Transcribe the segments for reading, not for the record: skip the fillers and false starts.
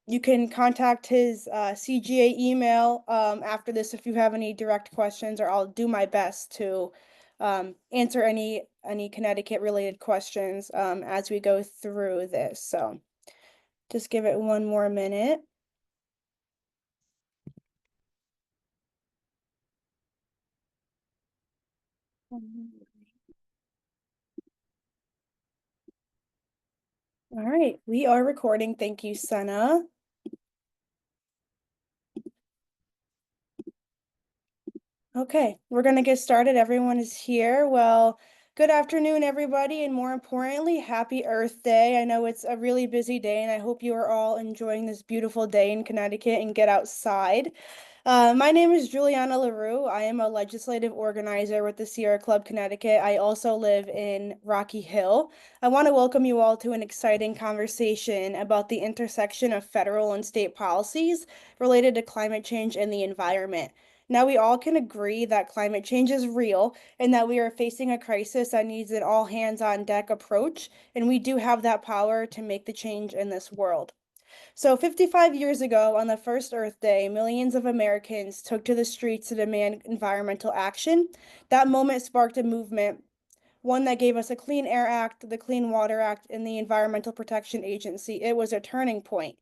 You can contact his CGA email after this if you have any direct questions, or I'll do my best to answer any Connecticut related questions as we go through this. So just give it one more minute. All right, we are recording. Thank you, Senna. Okay, we're going to get started. Everyone is here. Well, good afternoon, everybody, and more importantly, happy Earth Day. I know it's a really busy day, and I hope you are all enjoying this beautiful day in Connecticut and get outside. My name is Juliana LaRue. I am a legislative organizer with the Sierra Club Connecticut. I also live in Rocky Hill. I want to welcome you all to an exciting conversation about the intersection of federal and state policies related to climate change and the environment. Now, we all can agree that climate change is real and that we are facing a crisis that needs an all hands on deck approach, and we do have that power to make the change in this world. So, 55 years ago, on the first Earth Day, millions of Americans took to the streets to demand environmental action. That moment sparked a movement, one that gave us a Clean Air Act, the Clean Water Act, and the Environmental Protection Agency. It was a turning point.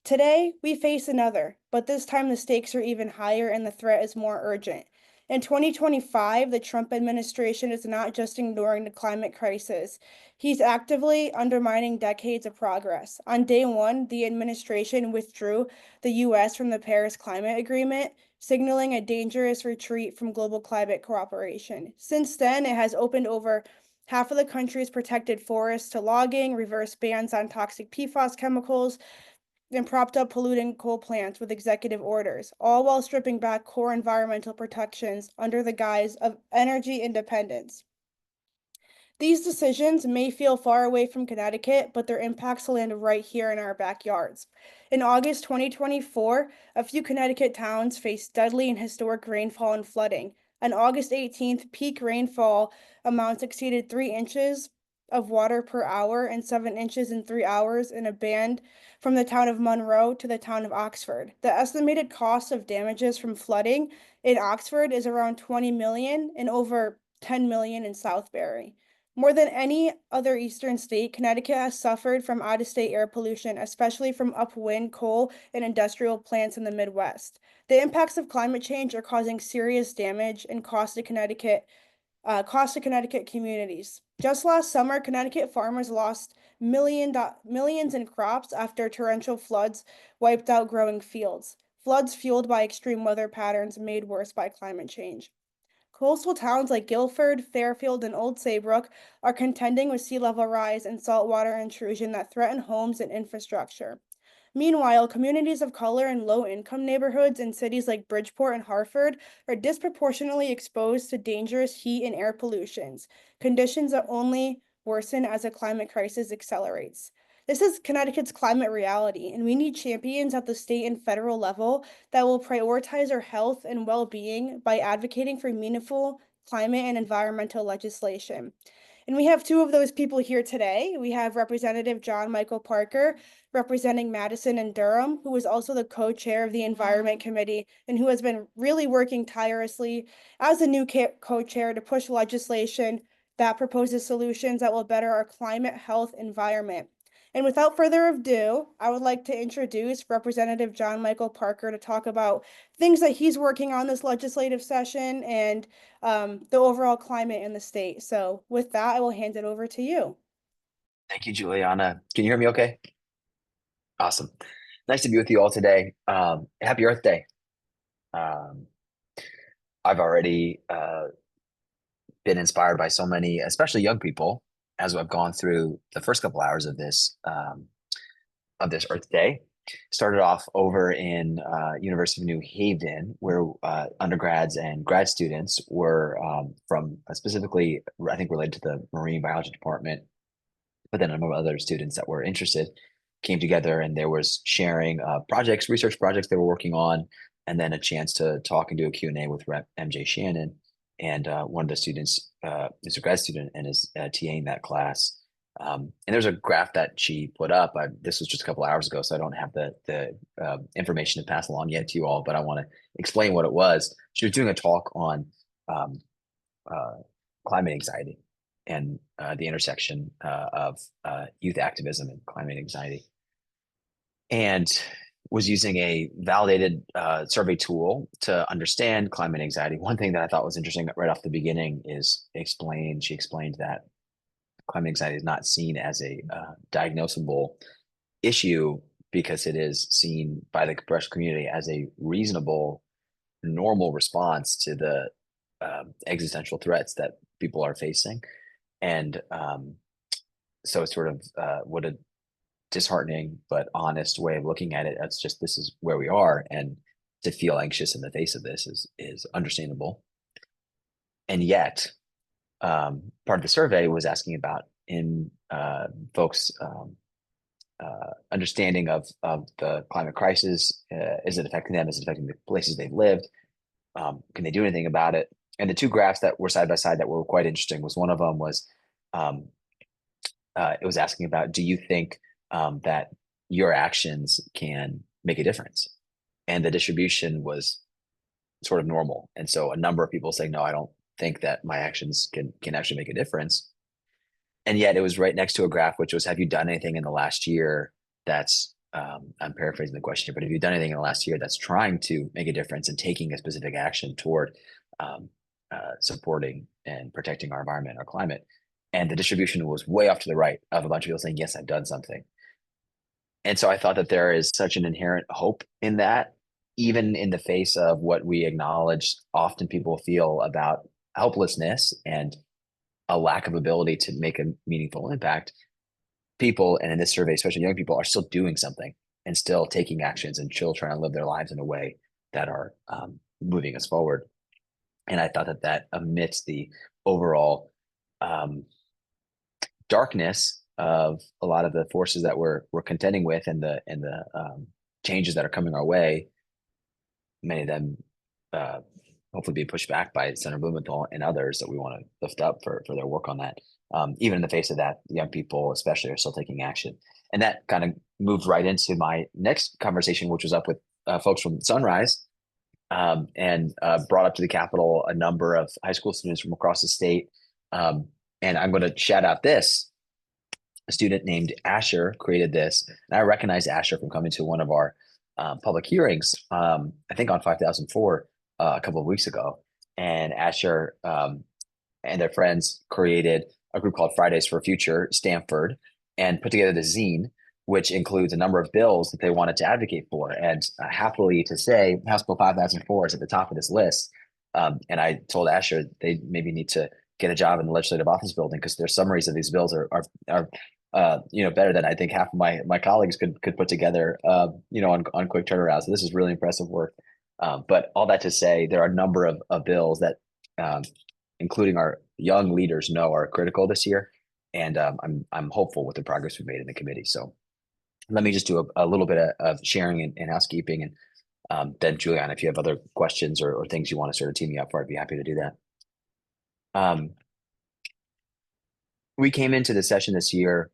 Today, we face another, but this time the stakes are even higher and the threat is more urgent. In 2025, the Trump administration is not just ignoring the climate crisis, he's actively undermining decades of progress. On day one, the administration withdrew the US from the Paris Climate Agreement, signaling a dangerous retreat from global climate cooperation. Since then, it has opened over half of the country's protected forests to logging, reversed bans on toxic PFAS chemicals, and propped up polluting coal plants with executive orders, all while stripping back core environmental protections under the guise of energy independence. These decisions may feel far away from Connecticut, but their impacts will land right here in our backyards. In August 2024, a few Connecticut towns faced deadly and historic rainfall and flooding. On August 18th, peak rainfall amounts exceeded 3 inches of water per hour and 7 inches in 3 hours in a band from the town of Monroe to the town of Oxford. The estimated cost of damages from flooding in Oxford is around 20 million and over 10 million in Southbury. More than any other eastern state, Connecticut has suffered from out-of-state air pollution, especially from upwind coal and industrial plants in the Midwest. The impacts of climate change are causing serious damage and cost to Connecticut communities. Just last summer, Connecticut farmers lost millions in crops after torrential floods wiped out growing fields. Floods fueled by extreme weather patterns made worse by climate change. Coastal towns like Guilford, Fairfield, and Old Saybrook are contending with sea level rise and saltwater intrusion that threaten homes and infrastructure. Meanwhile, communities of color in low-income neighborhoods in cities like Bridgeport and Hartford are disproportionately exposed to dangerous heat and air pollutions, conditions that only worsen as the climate crisis accelerates. This is Connecticut's climate reality, and we need champions at the state and federal level that will prioritize our health and well-being by advocating for meaningful climate and environmental legislation. And we have two of those people here today. We have Representative John Michael Parker, representing Madison and Durham, who is also the co-chair of the Environment Committee and who has been really working tirelessly as a new co-chair to push legislation that proposes solutions that will better our climate, health, environment. And without further ado, I would like to introduce Representative John Michael Parker to talk about things that he's working on this legislative session and the overall climate in the state. So with that, I will hand it over to you. Thank you, Juliana. Can you hear me okay? Awesome. Nice to be with you all today. Happy Earth Day. Um, I've already been inspired by so many, especially young people, as I've gone through the first couple hours of this Earth Day. Started off over in University of New Haven, where undergrads and grad students were from specifically, I think, related to the marine biology department, but then a number of other students that were interested came together and there was sharing projects, research projects they were working on, and then a chance to talk and do a Q&A with Rep. MJ Shannon. And one of the students is a grad student and is TAing that class. And there's a graph that she put up. This was just a couple hours ago, so I don't have the information to pass along yet to you all, but I want to explain what it was. She was doing a talk on um, uh, climate anxiety and the intersection of youth activism and climate anxiety, and was using a validated survey tool to understand climate anxiety. One thing that I thought was interesting right off the beginning is she explained that climate anxiety is not seen as a diagnosable issue because it is seen by the compression community as a reasonable, normal response to the existential threats that people are facing. And so it's sort of what a disheartening but honest way of looking at it. That's just this is where we are, and to feel anxious in the face of this is understandable. And yet, part of the survey was asking about in folks' understanding of the climate crisis. Is it affecting them? Is it affecting the places they've lived? Can they do anything about it? And the two graphs that were side by side that were quite interesting was one of them was um, it was asking about, do you think that your actions can make a difference? And the distribution was sort of normal. And so a number of people saying, no, I don't think that my actions can actually make a difference. And yet it was right next to a graph, which was, have you done anything in the last year that's, I'm paraphrasing the question here, but have you done anything in the last year that's trying to make a difference and taking a specific action toward um, supporting and protecting our environment, our climate? And the distribution was way off to the right of a bunch of people saying, yes, I've done something. And so I thought that there is such an inherent hope in that, even in the face of what we acknowledge often people feel about helplessness and a lack of ability to make a meaningful impact. People, and in this survey, especially young people, are still doing something and still taking actions and still trying to live their lives in a way that are moving us forward. And I thought that amidst the overall um, darkness of a lot of the forces that we're contending with and the changes that are coming our way, many of them uh, hopefully be pushed back by Senator Blumenthal and others that we want to lift up for their work on that. Even in the face of that, young people especially are still taking action. And that kind of moved right into my next conversation, which was up with folks from Sunrise, and brought up to the Capitol a number of high school students from across the state. And I'm going to shout out this. A student named Asher created this, and I recognize Asher from coming to one of our public hearings, I think on 5004 a couple of weeks ago. And Asher and their friends created a group called Fridays for Future Stanford and put together the zine, which includes a number of bills that they wanted to advocate for. And happily to say, House Bill 5004 is at the top of this list. And I told Asher they maybe need to get a job in the legislative office building because their summaries of these bills are better than I think half of my colleagues could put together, on quick turnaround. So this is really impressive work. But all that to say, there are a number of bills that, including our young leaders, know are critical this year, and I'm hopeful with the progress we've made in the committee. So let me just do a little bit of sharing and housekeeping, and then Juliana, if you have other questions or things you want to sort of tee me up for, I'd be happy to do that. We came into the session this year,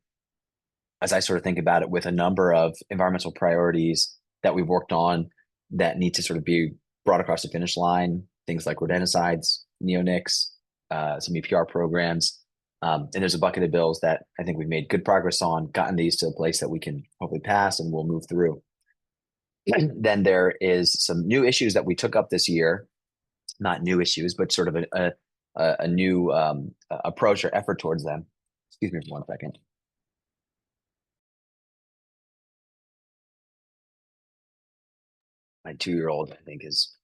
as I sort of think about it, with a number of environmental priorities that we've worked on that need to sort of be brought across the finish line, things like rodenticides, neonics, some EPR programs. And there's a bucket of bills that I think we've made good progress on, gotten these to a place that we can hopefully pass and we'll move through. Then there is some new issues that we took up this year, not new issues, but sort of a new approach or effort towards them. Excuse me for 1 second. My 2-year-old, I think, has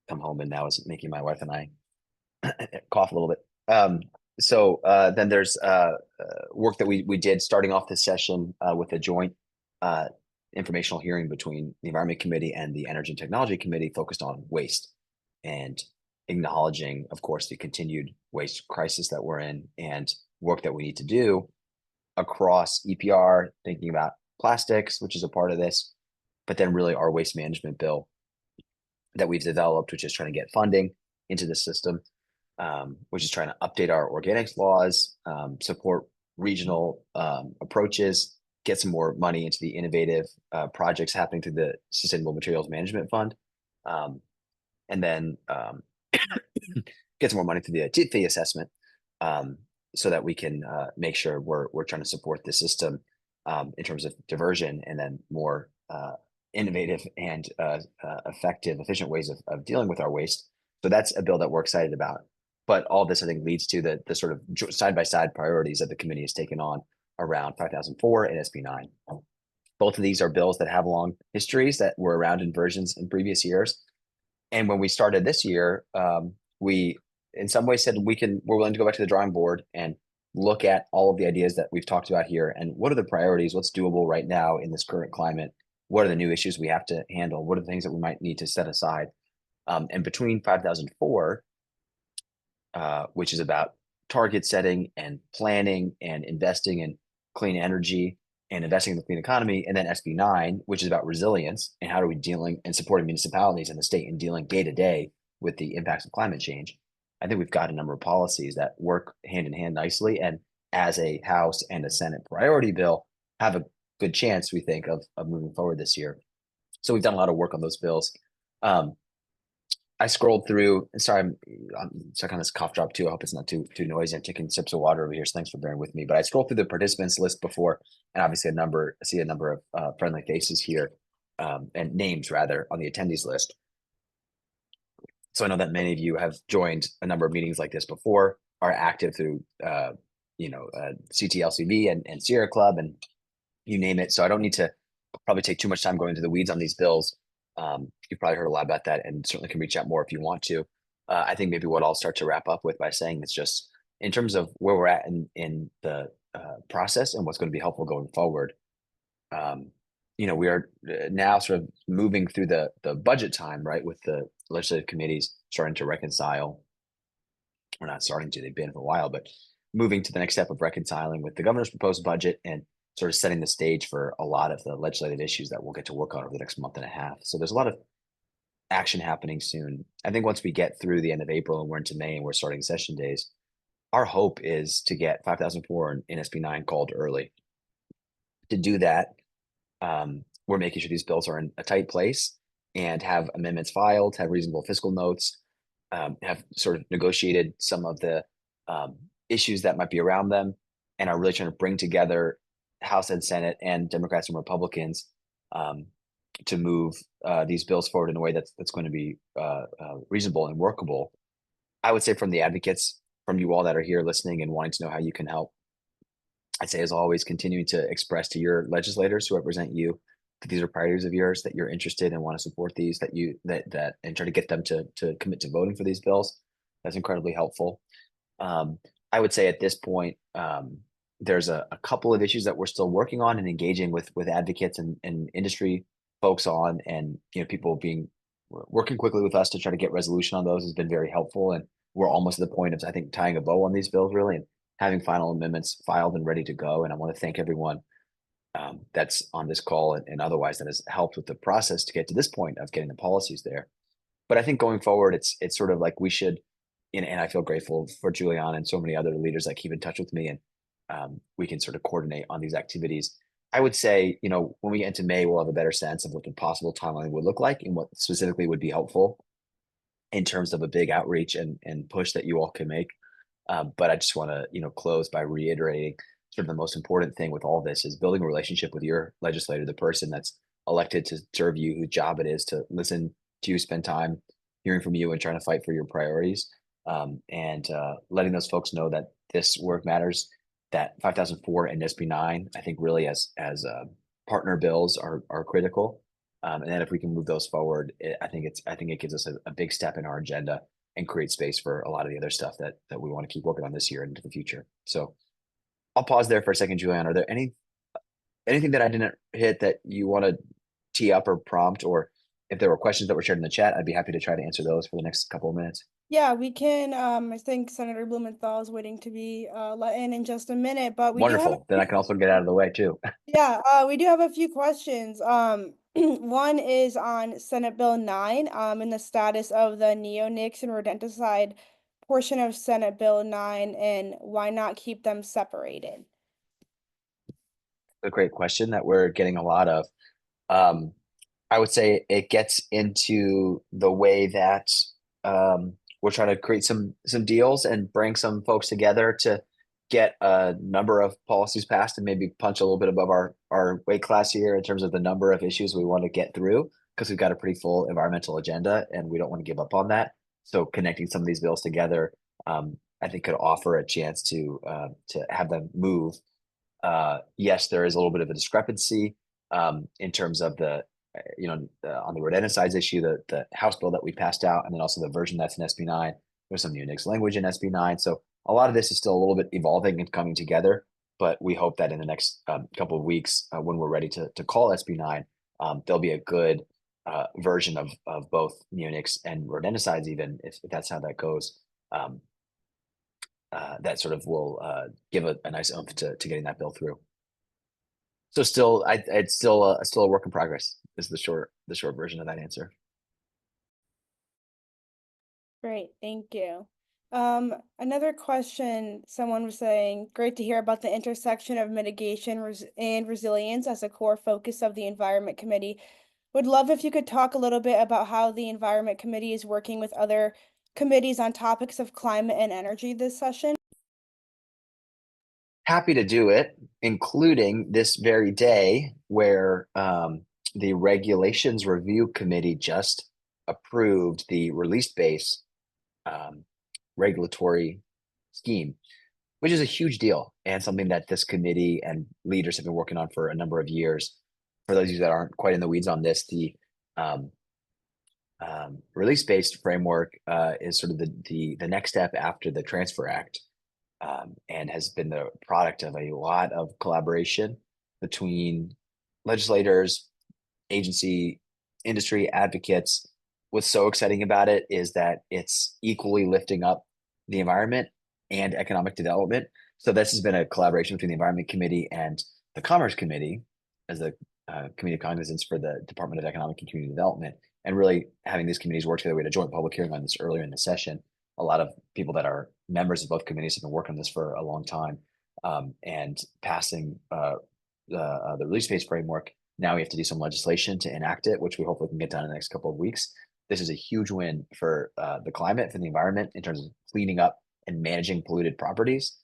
come home and now is making my wife and I cough a little bit. Then there's work that we did starting off this session with a joint informational hearing between the Environment Committee and the Energy and Technology Committee focused on waste and acknowledging, of course, the continued waste crisis that we're in and work that we need to do across EPR, thinking about plastics, which is a part of this, but then really our waste management bill that we've developed, which is trying to get funding into the system, which is trying to update our organics laws, support regional approaches, get some more money into the innovative projects happening through the Sustainable Materials Management Fund, um, and then get some more money through the tip fee assessment, um, so that we can make sure we're trying to support the system in terms of diversion and then more innovative and effective, efficient ways of dealing with our waste. So that's a bill that we're excited about. But all this, I think, leads to the sort of side by side priorities that the committee has taken on around 5004 and SB9. Both of these are bills that have long histories that were around in versions in previous years. And when we started this year, we in some ways said we're willing to go back to the drawing board and look at all of the ideas that we've talked about here and what are the priorities, what's doable right now in this current climate, what are the new issues we have to handle, what are the things that we might need to set aside. And between 5004, which is about target setting and planning and investing in clean energy and investing in the clean economy. And then SB9, which is about resilience and how are we dealing and supporting municipalities and the state and dealing day to day with the impacts of climate change. I think we've got a number of policies that work hand in hand nicely. And as a House and a Senate priority bill, have a good chance, we think, of moving forward this year. So we've done a lot of work on those bills. Um, I scrolled through. Sorry, I'm stuck on this cough drop too. I hope it's not too noisy. I'm taking sips of water over here, so thanks for bearing with me. But I scrolled through the participants list before, and obviously I see a number of friendly faces here, and names rather on the attendees list. So I know that many of you have joined a number of meetings like this before, are active through CTLCB and Sierra Club and you name it. So I don't need to probably take too much time going into the weeds on these bills. You've probably heard a lot about that and certainly can reach out more if you want to. I think maybe what I'll start to wrap up with by saying it's just in terms of where we're at in the process and what's going to be helpful going forward. Um, we are now sort of moving through the budget time, right, with the legislative committees starting to reconcile. We're not starting to, they've been for a while, but moving to the next step of reconciling with the governor's proposed budget and sort of setting the stage for a lot of the legislative issues that we'll get to work on over the next month and a half. So there's a lot of action happening soon. I think once we get through the end of April and we're into May and we're starting session days, our hope is to get 5004 and SB9 called early. To do that, we're making sure these bills are in a tight place and have amendments filed, have reasonable fiscal notes, have sort of negotiated some of the issues that might be around them, and are really trying to bring together House and Senate and Democrats and Republicans um, to move these bills forward in a way that's going to be reasonable and workable. I would say from the advocates, from you all that are here listening and wanting to know how you can help, I'd say as always, continuing to express to your legislators who represent you that these are priorities of yours, that you're interested and want to support these, that and try to get them to commit to voting for these bills. That's incredibly helpful. Um, I would say at this point, there's a couple of issues that we're still working on and engaging with advocates and industry folks on, and people being working quickly with us to try to get resolution on those has been very helpful. And we're almost at the point of I think tying a bow on these bills really and having final amendments filed and ready to go. And I want to thank everyone that's on this call and otherwise that has helped with the process to get to this point of getting the policies there. But I think going forward, it's sort of like we should, and I feel grateful for Juliana and so many other leaders that keep in touch with me, and we can sort of coordinate on these activities. I would say, when we get into May, we'll have a better sense of what the possible timeline would look like and what specifically would be helpful in terms of a big outreach and push that you all can make. But I just want to, close by reiterating sort of the most important thing with all this is building a relationship with your legislator, the person that's elected to serve you, whose job it is to listen to you, spend time hearing from you and trying to fight for your priorities. And letting those folks know that this work matters, that 5004 and SB9, I think really as partner bills are critical. And then if we can move those forward, I think it gives us a big step in our agenda and create space for a lot of the other stuff that we want to keep working on this year and into the future. So I'll pause there for a second, Julian. Are there anything that I didn't hit that you want to tee up or prompt, or if there were questions that were shared in the chat, I'd be happy to try to answer those for the next couple of minutes. Yeah, we can. I think Senator Blumenthal is waiting to be let in just a minute, but we do have Wonderful. Then I can also get out of the way too. yeah, we do have a few questions. One is on Senate Bill 9, and the status of the neonics and rodenticide portion of Senate Bill 9, and why not keep them separated? a great question that we're getting a lot of. Um, I would say it gets into the way that we're trying to create some deals and bring some folks together to get a number of policies passed and maybe punch a little bit above our weight class here in terms of the number of issues we want to get through because we've got a pretty full environmental agenda and we don't want to give up on that. So connecting some of these bills together, I think could offer a chance to have them move. Yes, there is a little bit of a discrepancy in terms of on the rodenticides issue, the House bill that we passed out, and then also the version that's in SB9. There's some Unix language in SB9, so a lot of this is still a little bit evolving and coming together. But we hope that in the next couple of weeks, when we're ready to call SB9, there'll be a good version of both Unix and rodenticides, even if that's how that goes. Um, that sort of will give a nice oomph to getting that bill through. So still, it's still a work in progress. Is the short version of that answer. Great, thank you. Another question, someone was saying, great to hear about the intersection of mitigation and resilience as a core focus of the Environment Committee. Would love if you could talk a little bit about how the Environment Committee is working with other committees on topics of climate and energy this session. Happy to do it, including this very day where the Regulations Review Committee just approved the release base um, regulatory scheme, which is a huge deal and something that this committee and leaders have been working on for a number of years. For those of you that aren't quite in the weeds on this, the um, release-based framework is sort of the next step after the Transfer Act, and has been the product of a lot of collaboration between legislators, agency, industry advocates. What's so exciting about it is that it's equally lifting up the environment and economic development. So this has been a collaboration between the Environment Committee and the Commerce Committee as the committee of cognizance for the Department of Economic and Community Development, and really having these committees work together. We had a joint public hearing on this earlier in the session. A lot of people that are members of both committees have been working on this for a long time, and passing the release-based framework. Now we have to do some legislation to enact it, which we hopefully can get done in the next couple of weeks. This is a huge win for the climate, for the environment in terms of cleaning up and managing polluted properties.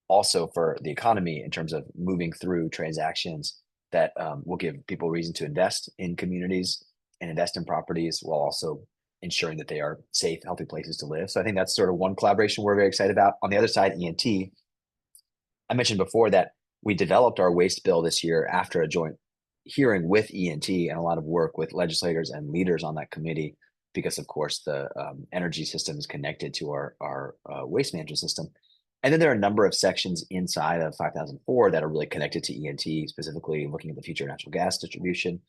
Also for the economy in terms of moving through transactions that will give people reason to invest in communities and invest in properties while also ensuring that they are safe, healthy places to live. So I think that's sort of one collaboration we're very excited about. On the other side, ENT, I mentioned before that we developed our waste bill this year after a joint hearing with ENT and a lot of work with legislators and leaders on that committee, because of course the energy system is connected to our waste management system. And then there are a number of sections inside of 5004 that are really connected to ENT, specifically looking at the future of natural gas distribution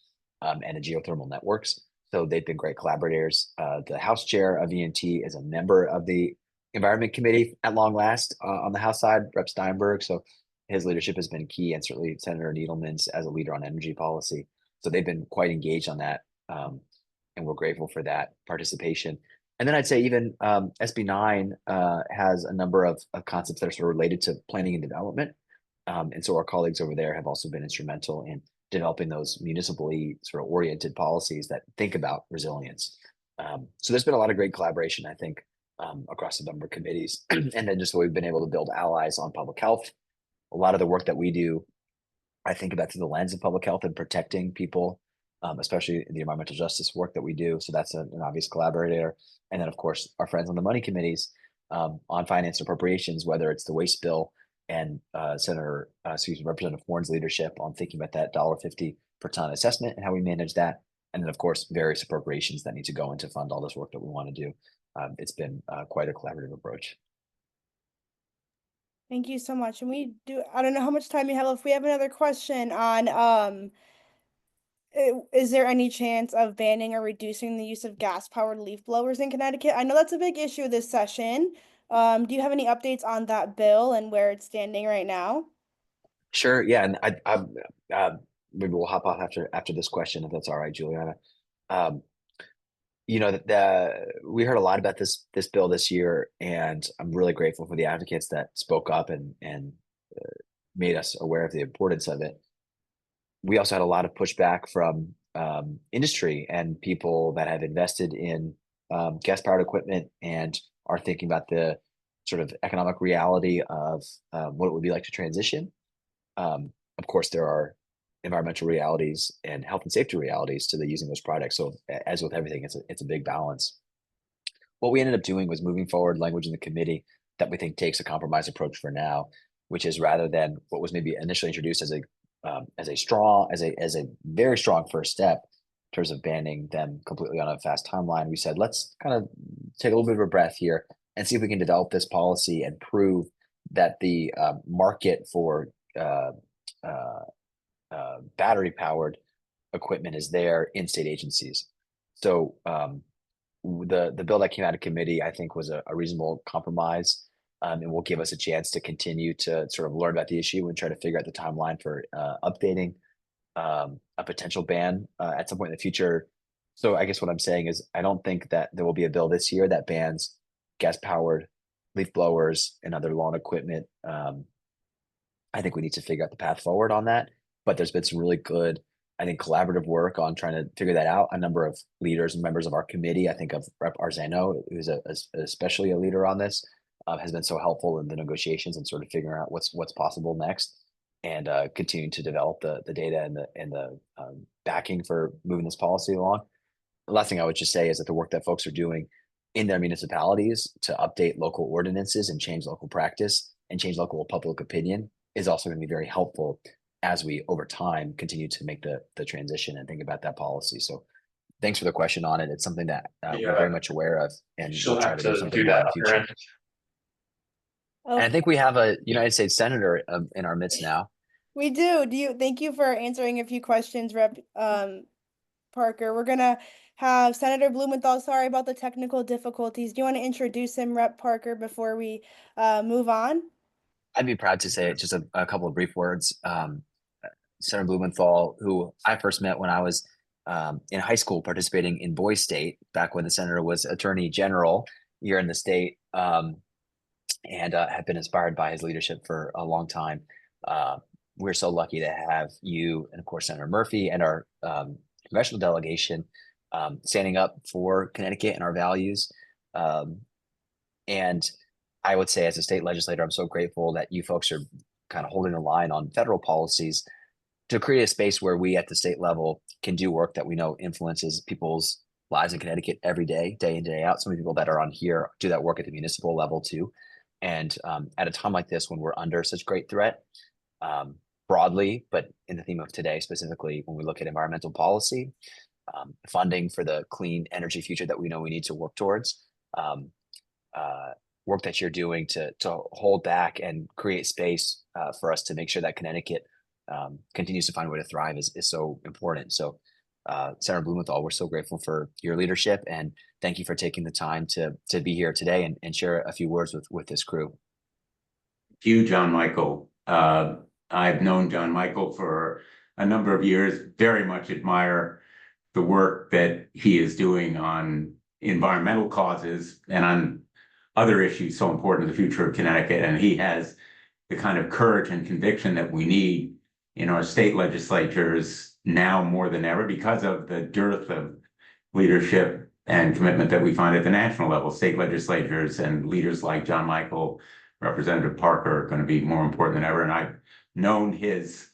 and the geothermal networks. So they've been great collaborators. The House chair of ENT is a member of the Environment Committee at long last on the House side, Rep. Steinberg. So his leadership has been key, and certainly Senator Needleman's as a leader on energy policy. So they've been quite engaged on that, and we're grateful for that participation. And then I'd say even SB9 has a number of concepts that are sort of related to planning and development. And so our colleagues over there have also been instrumental in developing those municipally sort of oriented policies that think about resilience. So there's been a lot of great collaboration, I think, across a number of committees. And then just we've been able to build allies on public health. A lot of the work that we do, I think about through the lens of public health and protecting people, especially the environmental justice work that we do. So that's an obvious collaborator. And then, of course, our friends on the money committees on finance and appropriations, whether it's the waste bill and Representative Warren's leadership on thinking about that $1.50 per ton assessment and how we manage that. And then, of course, various appropriations that need to go in to fund all this work that we want to do. It's been quite a collaborative approach. Thank you so much. And I don't know how much time you have left. We have another question on is there any chance of banning or reducing the use of gas-powered leaf blowers in Connecticut? I know that's a big issue this session. Do you have any updates on that bill and where it's standing right now? Sure. Yeah. And maybe we'll hop off after this question, if that's all right, Juliana. Um, we heard a lot about this bill this year, and I'm really grateful for the advocates that spoke up and made us aware of the importance of it. we also had a lot of pushback from industry and people that have invested in gas-powered equipment and are thinking about the sort of economic reality of what it would be like to transition. Of course, there are environmental realities and health and safety realities to the using those products. So, as with everything, it's a big balance. What we ended up doing was moving forward language in the committee that we think takes a compromise approach for now, which is rather than what was maybe initially introduced as a very strong first step in terms of banning them completely on a fast timeline. We said let's kind of take a little bit of a breath here and see if we can develop this policy and prove that the market for uh, uh, battery powered equipment is there in state agencies. So the bill that came out of committee, I think, was a reasonable compromise, and will give us a chance to continue to sort of learn about the issue and try to figure out the timeline for updating a potential ban at some point in the future. So I guess what I'm saying is I don't think that there will be a bill this year that bans gas powered leaf blowers and other lawn equipment. I think we need to figure out the path forward on that. But there's been some really good, I think, collaborative work on trying to figure that out. A number of leaders and members of our committee, I think of Rep. Arzano, who's especially a leader on this, has been so helpful in the negotiations and sort of figuring out what's possible next, and continuing to develop the data and the backing for moving this policy along. The last thing I would just say is that the work that folks are doing in their municipalities to update local ordinances and change local practice and change local public opinion is also going to be very helpful as we over time continue to make the transition and think about that policy. So thanks for the question on it. It's something that we're Yeah, very much aware of, and we'll she'll try have to do to something do more in that the on her future. end. And I Okay, think we have a United States Senator in our midst now. we do. Thank you for answering a few questions, Rep. Parker. We're gonna have Senator Blumenthal. Sorry about the technical difficulties. Do you want to introduce him, Rep. Parker, before we move on? I'd be proud to say just a couple of brief words. Senator Blumenthal, who I first met when I was in high school participating in Boys State, back when the senator was Attorney General here in the state, and have been inspired by his leadership for a long time. Uh, we're so lucky to have you and, of course, Senator Murphy and our congressional delegation standing up for Connecticut and our values. Um, and I would say, as a state legislator, I'm so grateful that you folks are kind of holding the line on federal policies to create a space where we at the state level can do work that we know influences people's lives in Connecticut every day in, day out. Some of the people that are on here do that work at the municipal level too. And at a time like this, when we're under such great threat, broadly, but in the theme of today specifically, when we look at environmental policy, funding for the clean energy future that we know we need to work towards, um, work that you're doing to hold back and create space for us to make sure that Connecticut continues to find a way to thrive is so important. So, Senator Blumenthal, we're so grateful for your leadership, and thank you for taking the time to be here today and share a few words with this crew. You, John Michael. I've known John Michael for a number of years, very much admire the work that he is doing on environmental causes and on other issues so important to the future of Connecticut. And he has the kind of courage and conviction that we need in our state legislatures now more than ever because of the dearth of leadership and commitment that we find at the national level. State legislatures and leaders like John Michael, Representative Parker are going to be more important than ever. And I've known his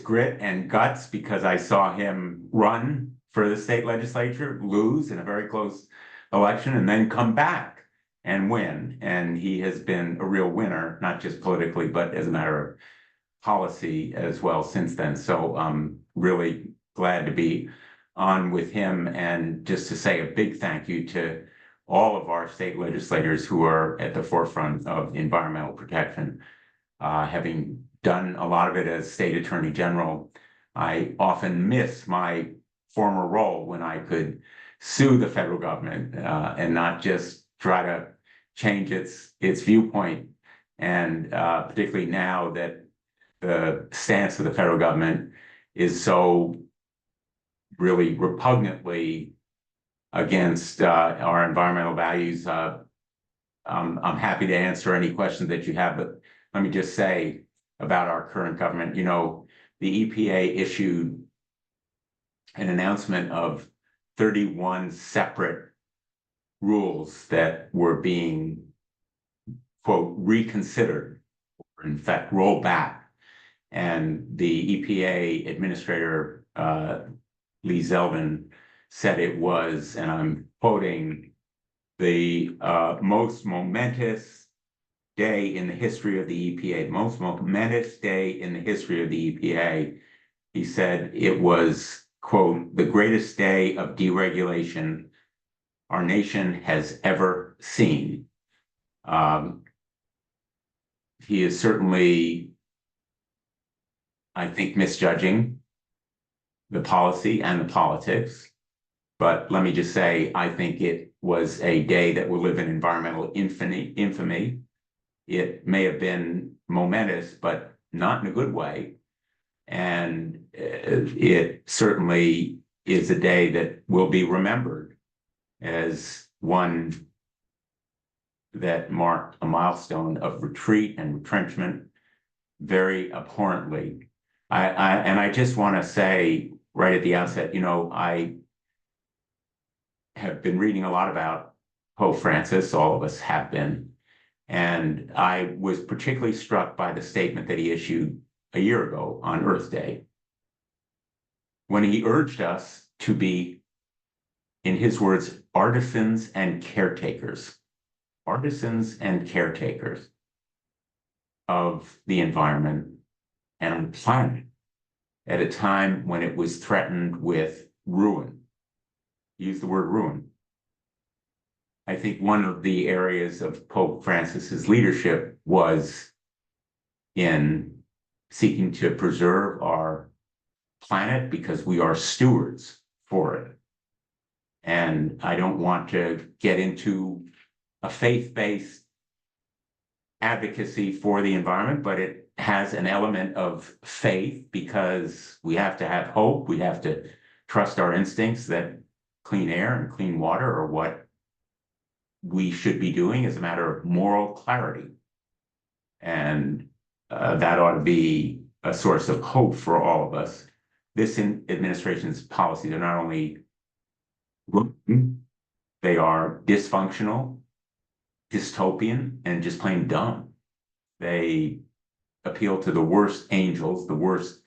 grit and guts because I saw him run for the state legislature, lose in a very close election, and then come back and win. And he has been a real winner, not just politically, but as a matter of policy as well since then. So I'm really glad to be on with him, and just to say a big thank you to all of our state legislators who are at the forefront of environmental protection. Having done a lot of it as state attorney general, I often miss my former role when I could sue the federal government and not just try to change its viewpoint. And particularly now that the stance of the federal government is so really repugnantly against our environmental values. I'm happy to answer any questions that you have, but let me just say about our current government, you know, the EPA issued an announcement of 31 separate rules that were being, quote, reconsidered, or in fact, rolled back. And the EPA administrator, Lee Zeldin, said it was, and I'm quoting, the most momentous day in the history of the EPA, the most momentous day in the history of the EPA. He said it was, quote, the greatest day of deregulation our nation has ever seen. He is certainly, I think, misjudging the policy and the politics. But let me just say, I think it was a day that will live in environmental infamy. It may have been momentous, but not in a good way. And it certainly is a day that will be remembered as one that marked a milestone of retreat and retrenchment very abhorrently. I just want to say right at the outset, I have been reading a lot about Pope Francis, all of us have been, and I was particularly struck by the statement that he issued a year ago on Earth Day, when he urged us to be, in his words, artisans and caretakers of the environment and planet at a time when it was threatened with ruin. Use the word ruin. I think one of the areas of Pope Francis's leadership was in seeking to preserve our planet because we are stewards for it. And I don't want to get into a faith-based advocacy for the environment, but it has an element of faith because we have to have hope. We have to trust our instincts that clean air and clean water are what we should be doing as a matter of moral clarity. And that ought to be a source of hope for all of us. This administration's policies are not only rotten, they are dysfunctional, dystopian, and just plain dumb. They appeal to the worst angels, the worst,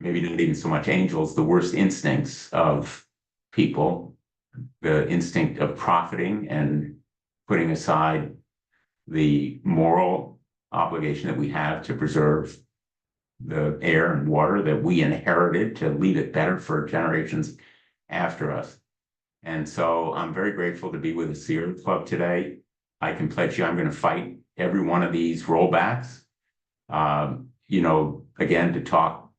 maybe not even so much angels, the worst instincts of people, the instinct of profiting and putting aside the moral obligation that we have to preserve the air and water that we inherited to leave it better for generations after us. And so I'm very grateful to be with the Sierra Club today. I can pledge you I'm going to fight every one of these rollbacks. Again, to talk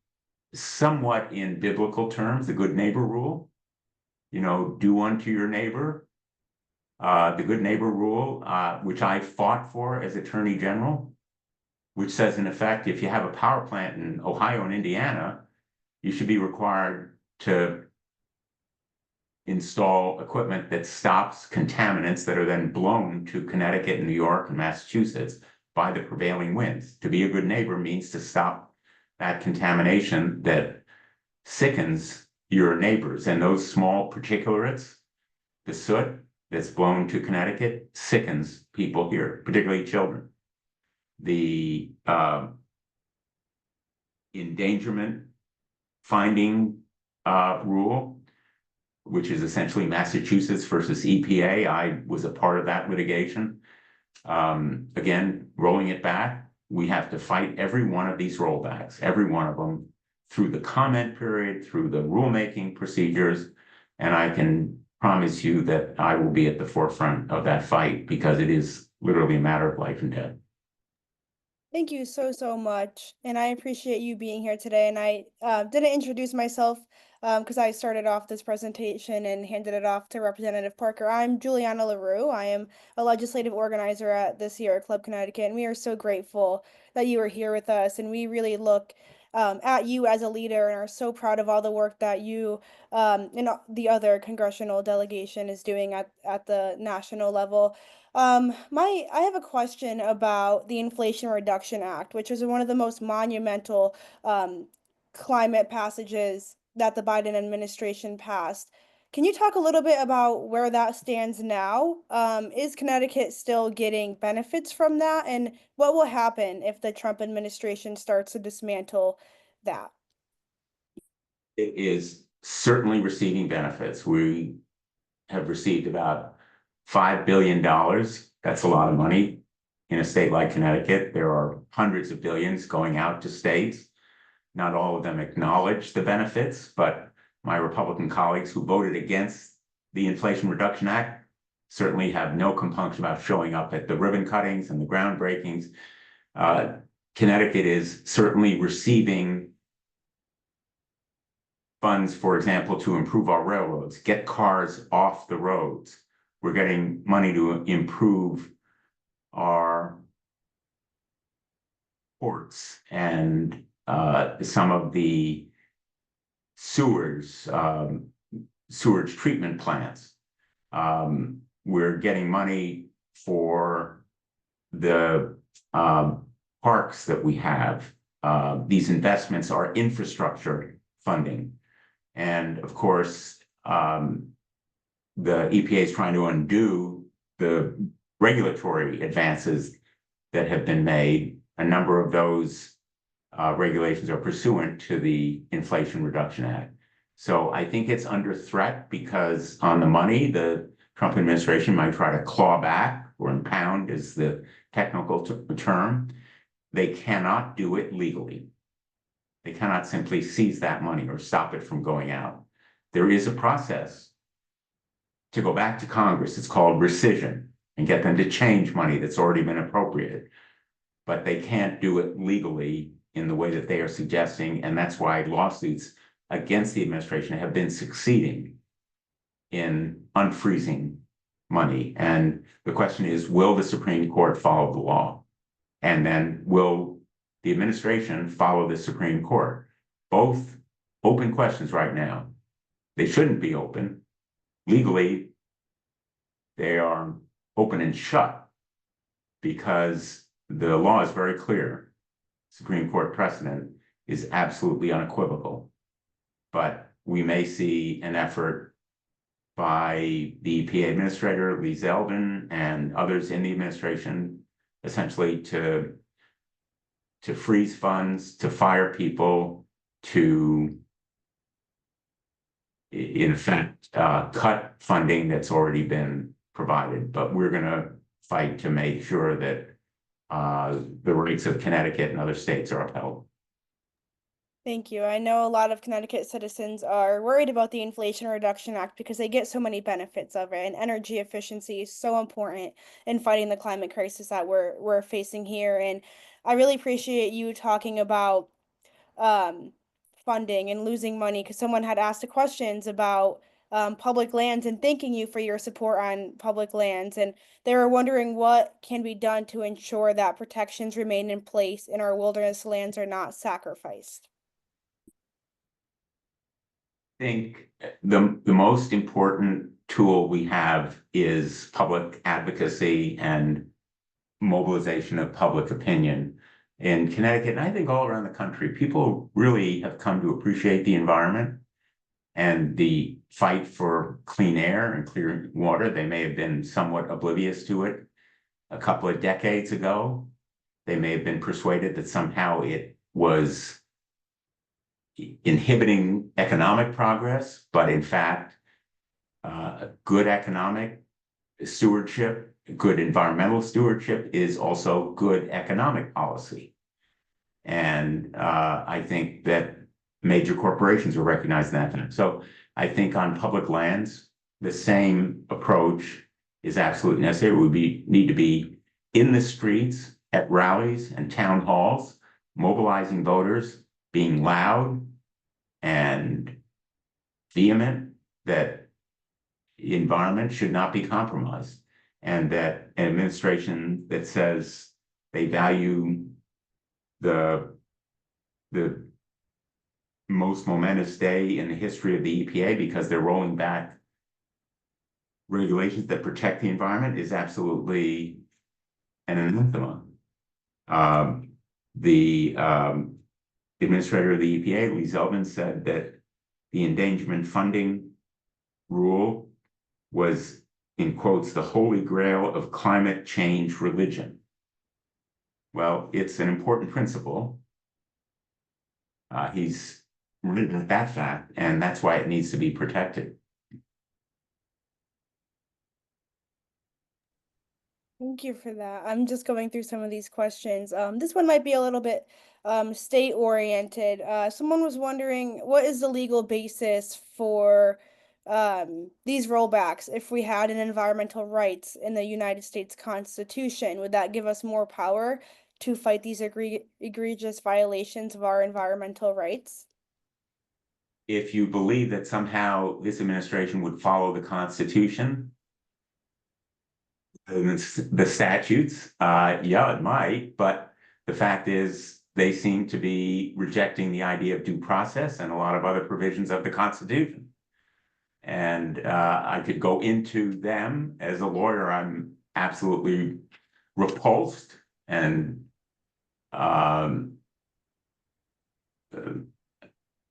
somewhat in biblical terms, the good neighbor rule, do unto your neighbor. The good neighbor rule, which I fought for as Attorney General, which says, in effect, if you have a power plant in Ohio and Indiana, you should be required to install equipment that stops contaminants that are then blown to Connecticut and New York and Massachusetts by the prevailing winds. To be a good neighbor means to stop that contamination that sickens your neighbors. And those small particulates, the soot that's blown to Connecticut, sickens people here, particularly children. The endangerment finding rule, which is essentially Massachusetts versus EPA. I was a part of that litigation. Again, rolling it back, we have to fight every one of these rollbacks, every one of them, through the comment period, through the rulemaking procedures. And I can promise you that I will be at the forefront of that fight because it is literally a matter of life and death. Thank you so, so much. And I appreciate you being here today. And I didn't introduce myself because I started off this presentation and handed it off to Representative Parker. I'm Juliana LaRue. I am a legislative organizer at the Sierra Club Connecticut. And we are so grateful that you are here with us. And we really look at you as a leader and are so proud of all the work that you and the other congressional delegation is doing at the national level. I have a question about the Inflation Reduction Act, which is one of the most monumental climate passages that the Biden administration passed. Can you talk a little bit about where that stands now? Is Connecticut still getting benefits from that? And what will happen if the Trump administration starts to dismantle that? It is certainly receiving benefits. We have received about $5 billion. That's a lot of money in a state like Connecticut. There are hundreds of billions going out to states. Not all of them acknowledge the benefits, but my Republican colleagues who voted against the Inflation Reduction Act certainly have no compunction about showing up at the ribbon cuttings and the groundbreakings. Connecticut is certainly receiving funds, for example, to improve our railroads, get cars off the roads. We're getting money to improve our ports and some of the sewers, sewage treatment plants. We're getting money for the parks that we have. These investments are infrastructure funding. And of course, the EPA is trying to undo the regulatory advances that have been made. A number of those regulations are pursuant to the Inflation Reduction Act. So I think it's under threat because on the money, the Trump administration might try to claw back, or impound is the technical term. They cannot do it legally. They cannot simply seize that money or stop it from going out. There is a process to go back to Congress. It's called rescission, and get them to change money that's already been appropriated. But they can't do it legally in the way that they are suggesting, and that's why lawsuits against the administration have been succeeding in unfreezing money. And the question is, will the Supreme Court follow the law? And then will the administration follow the Supreme Court? Both open questions right now. They shouldn't be open. Legally, they are open and shut because the law is very clear. Supreme Court precedent is absolutely unequivocal. But we may see an effort by the EPA administrator, Lee Zeldin, and others in the administration, essentially to freeze funds, to fire people, to, in effect, cut funding that's already been provided. But we're going to fight to make sure that the rights of Connecticut and other states are upheld. Thank you. I know a lot of Connecticut citizens are worried about the Inflation Reduction Act because they get so many benefits of it, and energy efficiency is so important in fighting the climate crisis that we're facing here. And I really appreciate you talking about um, funding and losing money because someone had asked the questions about public lands and thanking you for your support on public lands. And they were wondering what can be done to ensure that protections remain in place and our wilderness lands are not sacrificed. Think the most important tool we have is public advocacy and mobilization of public opinion. In Connecticut, and I think all around the country, people really have come to appreciate the environment and the fight for clean air and clear water. They may have been somewhat oblivious to it a couple of decades ago. They may have been persuaded that somehow it was inhibiting economic progress, but in fact, good economic stewardship, good environmental stewardship is also good economic policy. And I think that major corporations are recognizing that. So I think on public lands, the same approach is absolutely necessary. We need to be in the streets at rallies and town halls, mobilizing voters, being loud and vehement that the environment should not be compromised, and that an administration that says they value the most momentous day in the history of the EPA because they're rolling back regulations that protect the environment is absolutely an anathema. The administrator of the EPA, Lee Zeldin, said that the endangerment funding rule was, in quotes, the holy grail of climate change religion. Well, it's an important principle. He's written that fact, and that's why it needs to be protected. Thank you for that. I'm just going through some of these questions. This one might be a little bit state oriented. Someone was wondering what is the legal basis for these rollbacks if we had an environmental rights in the United States Constitution? Would that give us more power to fight these egregious violations of our environmental rights? If you believe that somehow this administration would follow the Constitution, the statutes, yeah, it might, but the fact is they seem to be rejecting the idea of due process and a lot of other provisions of the Constitution. And I could go into them. As a lawyer, I'm absolutely repulsed and um,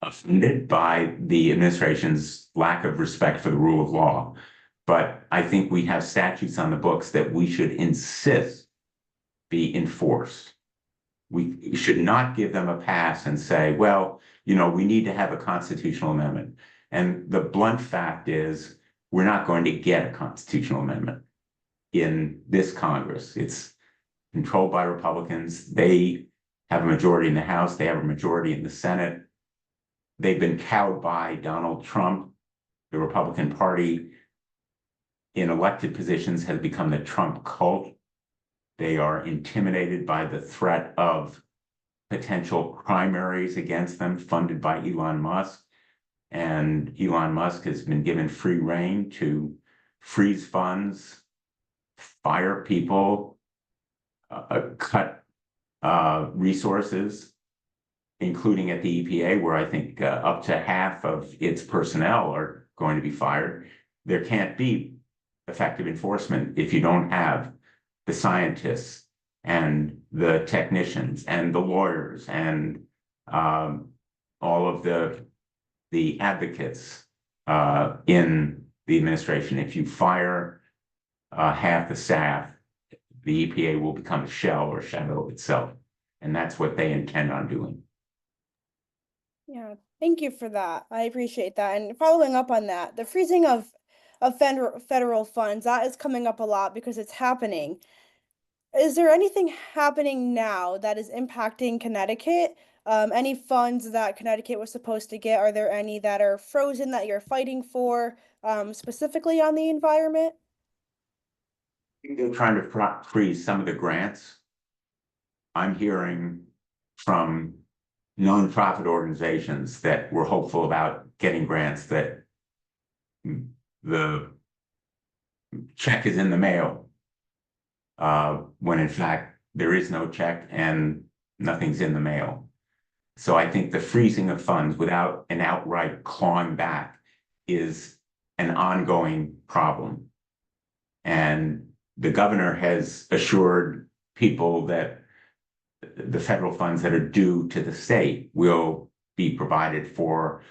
offended by the administration's lack of respect for the rule of law. But I think we have statutes on the books that we should insist be enforced. We should not give them a pass and say, well, we need to have a constitutional amendment. And the blunt fact is, we're not going to get a constitutional amendment in this Congress. It's controlled by Republicans. They have a majority in the House. They have a majority in the Senate. They've been cowed by Donald Trump. The Republican Party in elected positions has become the Trump cult. They are intimidated by the threat of potential primaries against them funded by Elon Musk. And Elon Musk has been given free rein to freeze funds, fire people, cut resources, including at the EPA, where I think up to half of its personnel are going to be fired. There can't be effective enforcement if you don't have the scientists and the technicians and the lawyers and all of the advocates in the administration. If you fire half the staff, the EPA will become a shell or shadow of itself. And that's what they intend on doing. Yeah, thank you for that. I appreciate that. And following up on that, the freezing of federal funds, that is coming up a lot because it's happening. Is there anything happening now that is impacting Connecticut? Any funds that Connecticut was supposed to get, are there any that are frozen that you're fighting for, specifically on the environment? They're trying to freeze some of the grants. I'm hearing from nonprofit organizations that were hopeful about getting grants that the check is in the mail, when in fact there is no check and nothing's in the mail. So I think the freezing of funds without an outright clawing back is an ongoing problem. And the governor has assured people that the federal funds that are due to the state will be provided for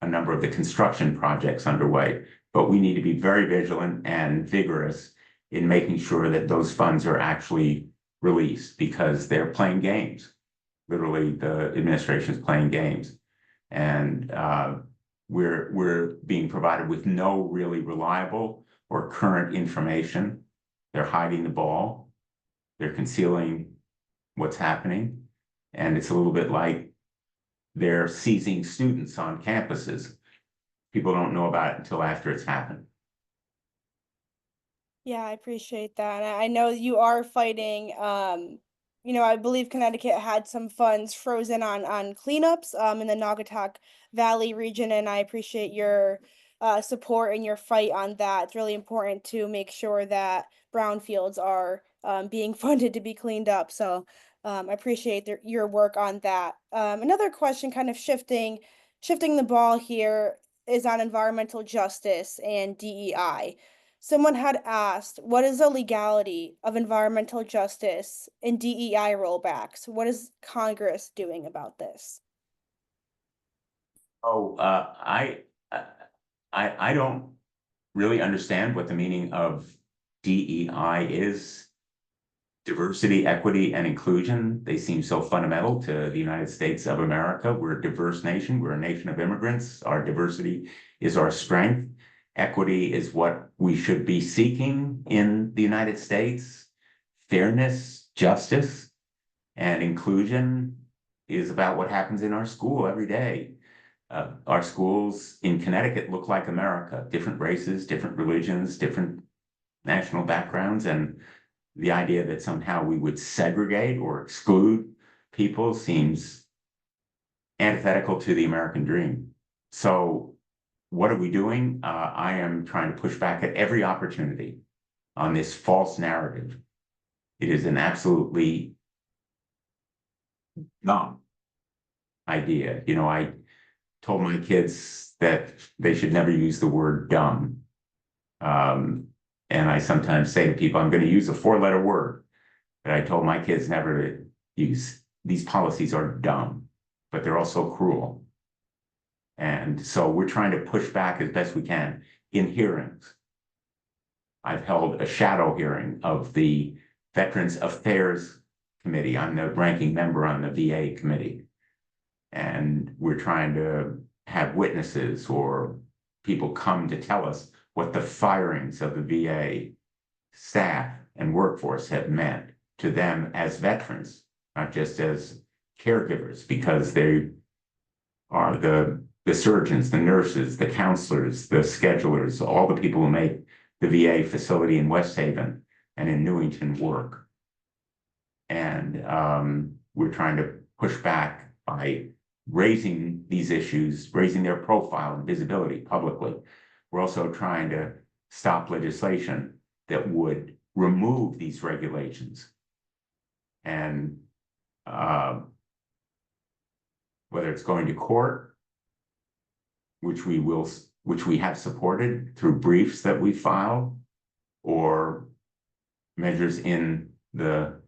a number of the construction projects underway. But we need to be very vigilant and vigorous in making sure that those funds are actually released because they're playing games. Literally, the administration is playing games. And we're being provided with no really reliable or current information. They're hiding the ball. They're concealing what's happening. And it's a little bit like they're seizing students on campuses. People don't know about it until after it's happened. Yeah, I appreciate that. And I know you are fighting, I believe Connecticut had some funds frozen on cleanups in the Naugatuck Valley region, and I appreciate your support and your fight on that. It's really important to make sure that brownfields are being funded to be cleaned up. So I appreciate your work on that. Another question, kind of shifting the ball here, is on environmental justice and DEI. Someone had asked, what is the legality of environmental justice and DEI rollbacks? What is Congress doing about this? Oh, I I don't really understand what the meaning of DEI is. Diversity, equity, and inclusion. They seem so fundamental to the United States of America. We're a diverse nation. We're a nation of immigrants. Our diversity is our strength. Equity is what we should be seeking in the United States. Fairness, justice, and inclusion is about what happens in our school every day. Our schools in Connecticut look like America, different races, different religions, different national backgrounds, and the idea that somehow we would segregate or exclude people seems antithetical to the American dream. So what are we doing? I am trying to push back at every opportunity on this false narrative. It is an absolutely dumb idea. You know, I told my kids that they should never use the word dumb. And I sometimes say to people, I'm going to use a four-letter word that I told my kids never to use. These policies are dumb, but they're also cruel. And so we're trying to push back as best we can in hearings. I've held a shadow hearing of the Veterans Affairs Committee. I'm the ranking member on the VA committee. And we're trying to have witnesses or people come to tell us what the firings of the VA staff and workforce have meant to them as veterans, not just as caregivers, because they are the surgeons, the nurses, the counselors, the schedulers, all the people who make the VA facility in West Haven and in Newington work. And we're trying to push back by raising these issues, raising their profile and visibility publicly. We're also trying to stop legislation that would remove these regulations. And whether it's going to court, which we have supported through briefs that we filed, or measures in the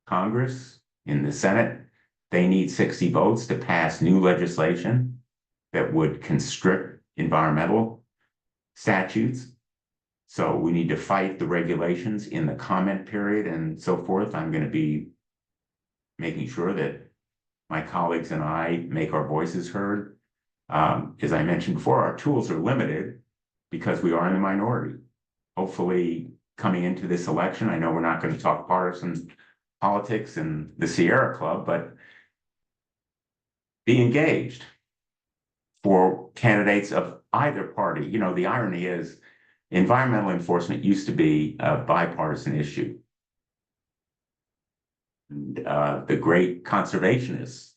Congress, in the Senate, they need 60 votes to pass new legislation that would constrict environmental statutes. So we need to fight the regulations in the comment period and so forth. I'm going to be making sure that my colleagues and I make our voices heard. As I mentioned before, our tools are limited because we are in the minority. Hopefully, coming into this election, I know we're not going to talk partisan politics in the Sierra Club, but be engaged for candidates of either party. You know, the irony is environmental enforcement used to be a bipartisan issue. And, the great conservationists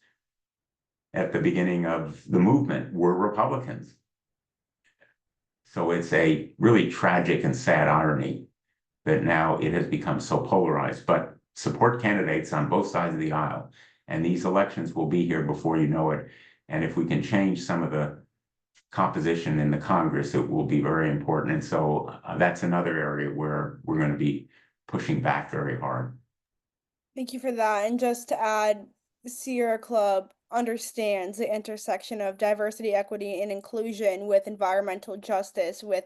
at the beginning of the movement were Republicans. So it's a really tragic and sad irony that now it has become so polarized. But support candidates on both sides of the aisle, and these elections will be here before you know it. And if we can change some of the composition in the Congress, it will be very important. And so that's another area where we're going to be pushing back very hard. Thank you for that. And just to add, Sierra Club understands the intersection of diversity, equity, and inclusion with environmental justice, with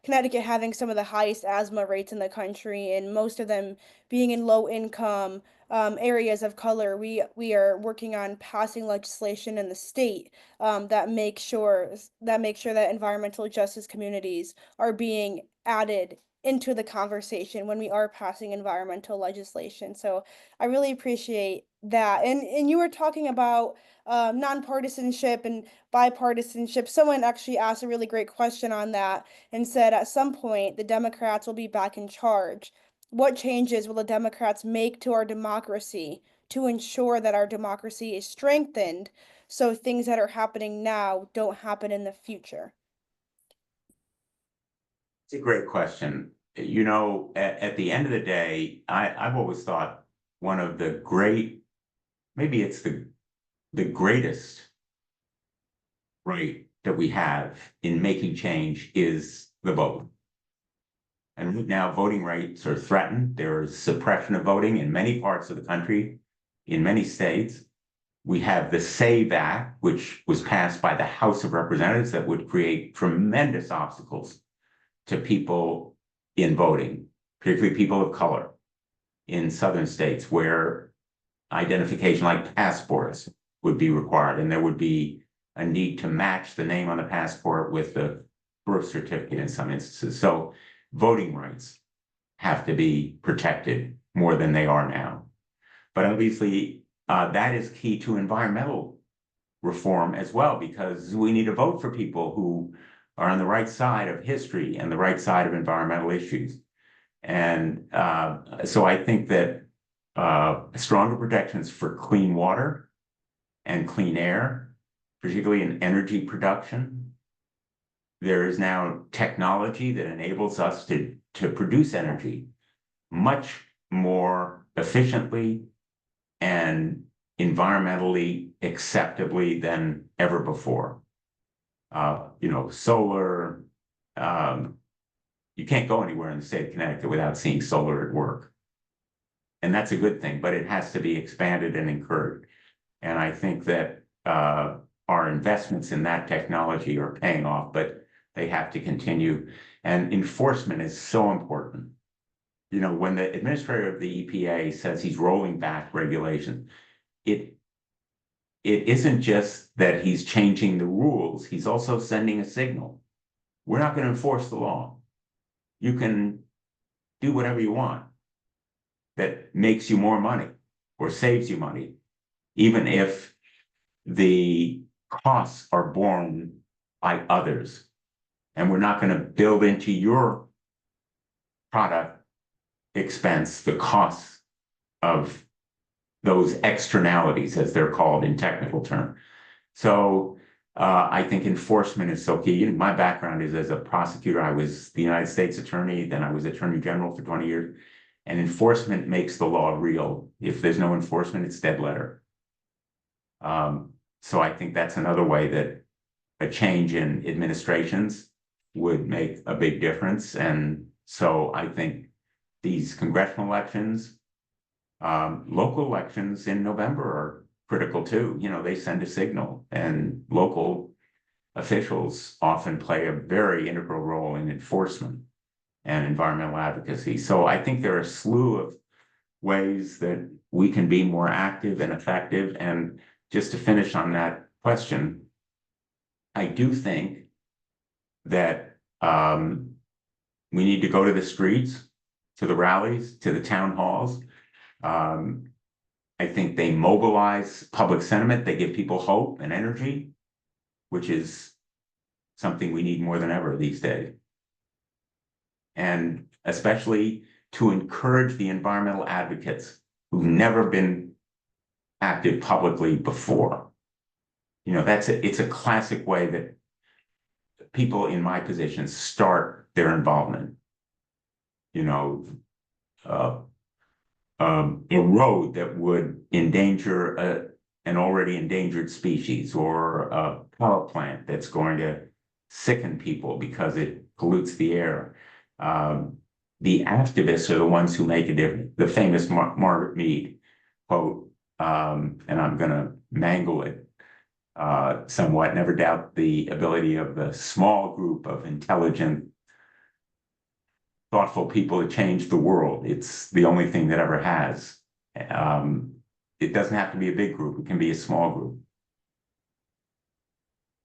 Connecticut having some of the highest asthma rates in the country, and most of them being in low income areas of color. We are working on passing legislation in the state that makes sure that environmental justice communities are being added into the conversation when we are passing environmental legislation. So I really appreciate that. And you were talking about nonpartisanship and bipartisanship. Someone actually asked a really great question on that and said at some point the Democrats will be back in charge. What changes will the Democrats make to our democracy to ensure that our democracy is strengthened so things that are happening now don't happen in the future? It's a great question. You know, at the end of the day, I've always thought one of the great, maybe it's the greatest right that we have in making change is the vote. And right now, voting rights are threatened. There's suppression of voting in many parts of the country, in many states. We have the SAVE Act, which was passed by the House of Representatives that would create tremendous obstacles to people in voting, particularly people of color in southern states where identification like passports would be required, and there would be a need to match the name on the passport with the birth certificate in some instances. So voting rights have to be protected more than they are now. But obviously, that is key to environmental reform as well, because we need to vote for people who are on the right side of history and the right side of environmental issues. And so I think that stronger protections for clean water and clean air, particularly in energy production. There is now technology that enables us to produce energy much more efficiently and environmentally acceptably than ever before. Solar, you can't go anywhere in the state of Connecticut without seeing solar at work. And that's a good thing, but it has to be expanded and encouraged. And I think that our investments in that technology are paying off, but they have to continue. And enforcement is so important. When the administrator of the EPA says he's rolling back regulation, it isn't just that he's changing the rules, he's also sending a signal. We're not going to enforce the law. You can do whatever you want that makes you more money or saves you money, even if the costs are borne by others. And we're not going to build into your product expense the costs of those externalities, as they're called in technical terms. So I think enforcement is so key. My background is as a prosecutor. I was the United States attorney, then I was attorney general for 20 years. And enforcement makes the law real. If there's no enforcement, it's dead letter. So I think that's another way that a change in administrations would make a big difference. And so I think these congressional elections, local elections in November are critical too. They send a signal, and local officials often play a very integral role in enforcement and environmental advocacy. So I think there are a slew of ways that we can be more active and effective. And just to finish on that question, I do think that we need to go to the streets, to the rallies, to the town halls. I think they mobilize public sentiment. They give people hope and energy, which is something we need more than ever these days. And especially to encourage the environmental advocates who've never been active publicly before. It's a classic way that people in my position start their involvement. A road that would endanger an already endangered species, or a power plant that's going to sicken people because it pollutes the air. The activists are the ones who make a difference. The famous Margaret Mead quote, and I'm going to mangle it somewhat: never doubt the ability of the small group of intelligent, thoughtful people to change the world. It's the only thing that ever has. It doesn't have to be a big group. It can be a small group.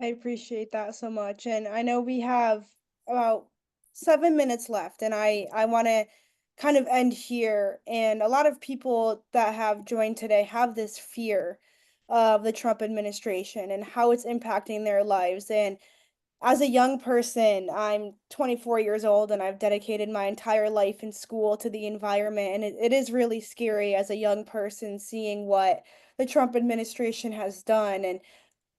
I appreciate that so much. And I know we have about 7 minutes left, and I want to kind of end here. And a lot of people that have joined today have this fear of the Trump administration and how it's impacting their lives. And as a young person, I'm 24 years old and I've dedicated my entire life in school to the environment. And it is really scary as a young person seeing what the Trump administration has done. And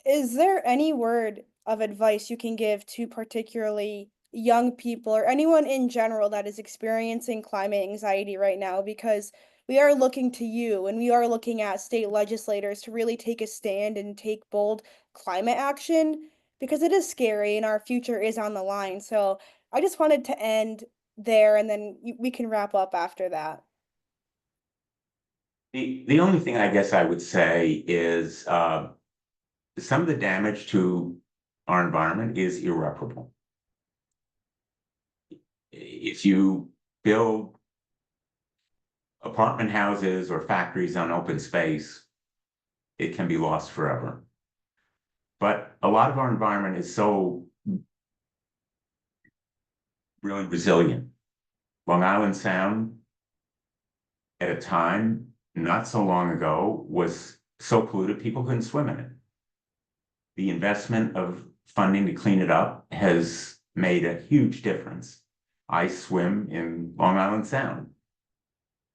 is there any word of advice you can give to particularly young people or anyone in general that is experiencing climate anxiety right now? Because we are looking to you and we are looking at state legislators to really take a stand and take bold climate action because it is scary and our future is on the line. So I just wanted to end there and then we can wrap up after that. The only thing I guess I would say is some of the damage to our environment is irreparable. If you build apartment houses or factories on open space, it can be lost forever. But a lot of our environment is so really resilient. Long Island Sound, at a time not so long ago, was so polluted people couldn't swim in it. The investment of funding to clean it up has made a huge difference. I swim in Long Island Sound,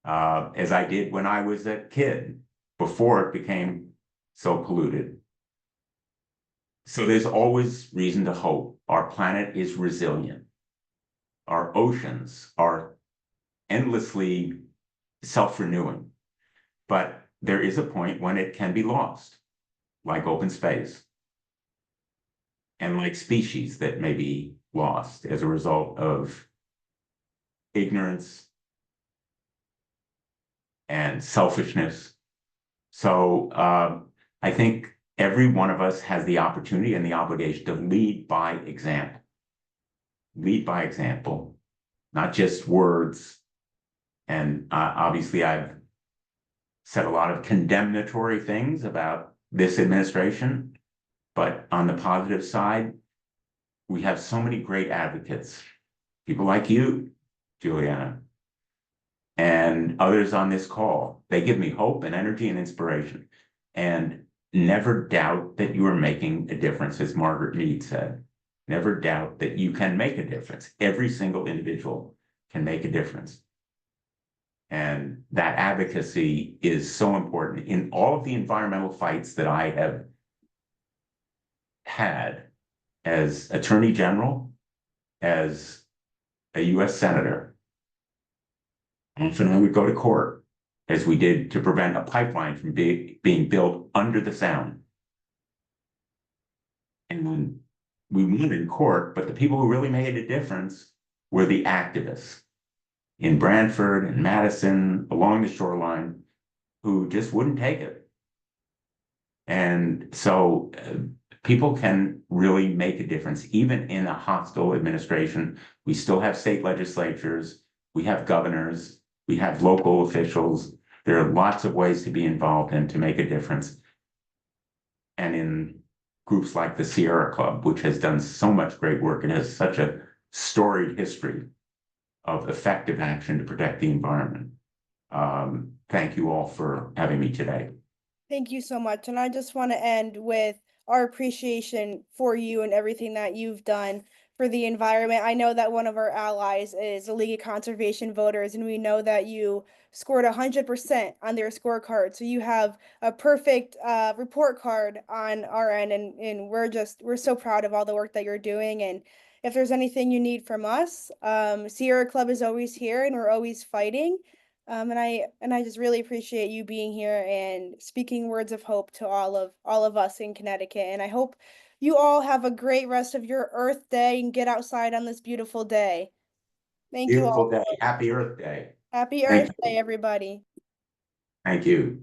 as I did when I was a kid, before it became so polluted. So there's always reason to hope. Our planet is resilient. Our oceans are endlessly self-renewing, but there is a point when it can be lost, like open space, and like species that may be lost as a result of ignorance and selfishness. So I think every one of us has the opportunity and the obligation to lead by example. Lead by example, not just words. And obviously, I've said a lot of condemnatory things about this administration, but on the positive side, we have so many great advocates, people like you, Juliana, and others on this call. They give me hope and energy and inspiration. And never doubt that you are making a difference, as Margaret Mead said. Never doubt that you can make a difference. Every single individual can make a difference. And that advocacy is so important in all of the environmental fights that I have had as Attorney General, as a US Senator. Often I would go to court, as we did to prevent a pipeline from being built under the Sound. And when we won in court, but the people who really made a difference were the activists in Branford and Madison, along the shoreline, who just wouldn't take it. And so people can really make a difference, even in a hostile administration. We still have state legislatures, we have governors, we have local officials. There are lots of ways to be involved and to make a difference. And in groups like the Sierra Club, which has done so much great work and has such a storied history of effective action to protect the environment. Thank you all for having me today. Thank you so much. And I just want to end with our appreciation for you and everything that you've done for the environment. I know that one of our allies is the League of Conservation Voters, and we know that you scored 100% on their scorecard. So you have a perfect report card on our end, and we're so proud of all the work that you're doing. And if there's anything you need from us, Sierra Club is always here, and we're always fighting. And I just really appreciate you being here and speaking words of hope to all of us in Connecticut. And I hope you all have a great rest of your Earth Day and get outside on this beautiful day. Thank you Beautiful all. day. Happy Earth Day. Happy Thank Earth Day, you. everybody. Thank you.